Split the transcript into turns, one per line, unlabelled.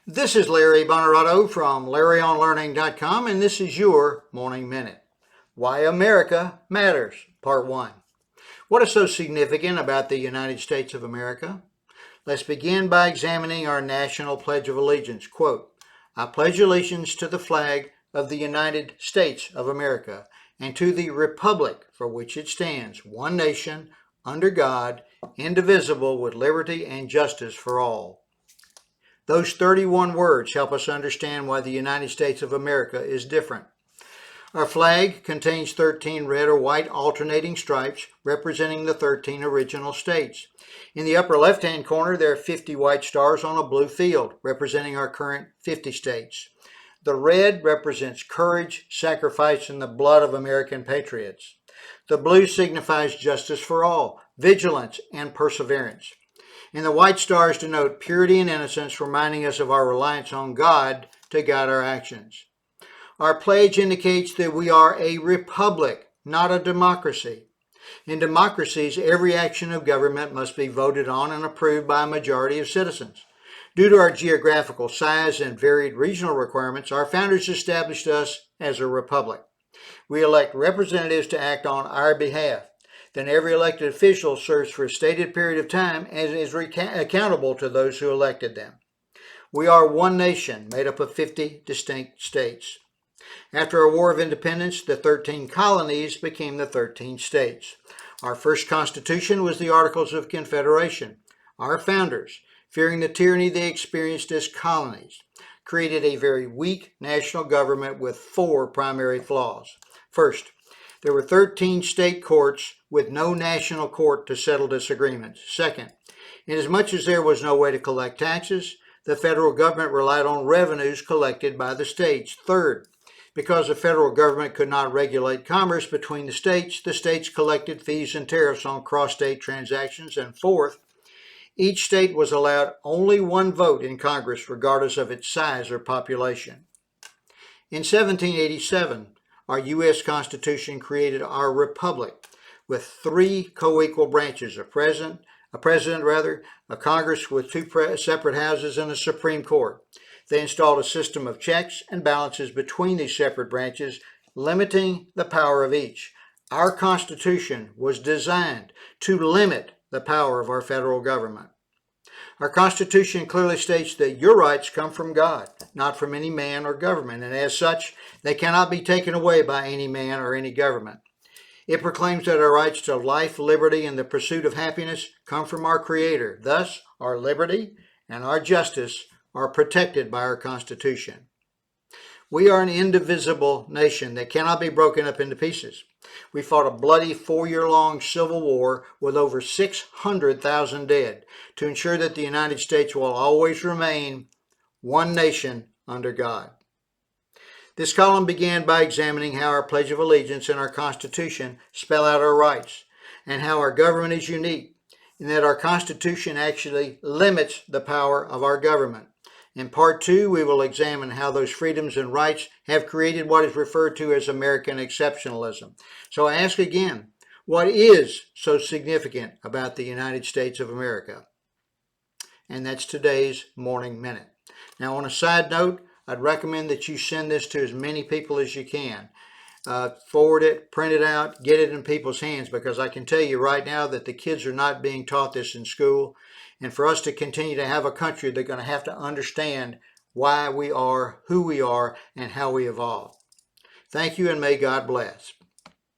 This is Larry Bonaroto from LarryOnLearning.com, and this is your Morning Minute. Why America Matters, Part 1. What is so significant about the United States of America? Let's begin by examining our National Pledge of Allegiance. Quote, I pledge allegiance to the flag of the United States of America and to the republic for which it stands, one nation, under God, indivisible, with liberty and justice for all. Those 31 words help us understand why the United States of America is different. Our flag contains 13 red or white alternating stripes representing the 13 original states. In the upper left-hand corner, there are 50 white stars on a blue field representing our current 50 states. The red represents courage, sacrifice, and the blood of American patriots. The blue signifies justice for all, vigilance, and perseverance. And the white stars denote purity and innocence, reminding us of our reliance on God to guide our actions. Our pledge indicates that we are a republic, not a democracy. In democracies, every action of government must be voted on and approved by a majority of citizens. Due to our geographical size and varied regional requirements, our founders established us as a republic. We elect representatives to act on our behalf. Then every elected official serves for a stated period of time and is accountable to those who elected them. We are one nation made up of 50 distinct states. After our War of Independence, the 13 colonies became the 13 states. Our first constitution was the Articles of Confederation. Our founders, fearing the tyranny they experienced as colonies, created a very weak national government with 4 primary flaws. First, there were 13 state courts with no national court to settle disagreements. Second, inasmuch as there was no way to collect taxes, the federal government relied on revenues collected by the states. Third, because the federal government could not regulate commerce between the states collected fees and tariffs on cross-state transactions. And fourth, each state was allowed only one vote in Congress, regardless of its size or population. In 1787, our U.S. Constitution created our republic with 3 co-equal branches, a president, a Congress with 2 separate houses, and a Supreme Court. They installed a system of checks and balances between these separate branches, limiting the power of each. Our Constitution was designed to limit the power of our federal government. Our Constitution clearly states that your rights come from God, not from any man or government, and as such, they cannot be taken away by any man or any government. It proclaims that our rights to life, liberty, and the pursuit of happiness come from our Creator. Thus, our liberty and our justice are protected by our Constitution. We are an indivisible nation that cannot be broken up into pieces. We fought a bloody 4-year-long civil war with over 600,000 dead to ensure that the United States will always remain one nation under God. This column began by examining how our Pledge of Allegiance and our Constitution spell out our rights, and how our government is unique, and that our Constitution actually limits the power of our government. In Part 2, we will examine how those freedoms and rights have created what is referred to as American exceptionalism. So I ask again, what is so significant about the United States of America? And that's today's Morning Minute. Now, on a side note, I'd recommend that you send this to as many people as you can. Forward it, print it out, get it in people's hands, because I can tell you right now that the kids are not being taught this in school. And for us to continue to have a country, they're going to have to understand why we are, who we are, and how we evolve. Thank you, and may God bless.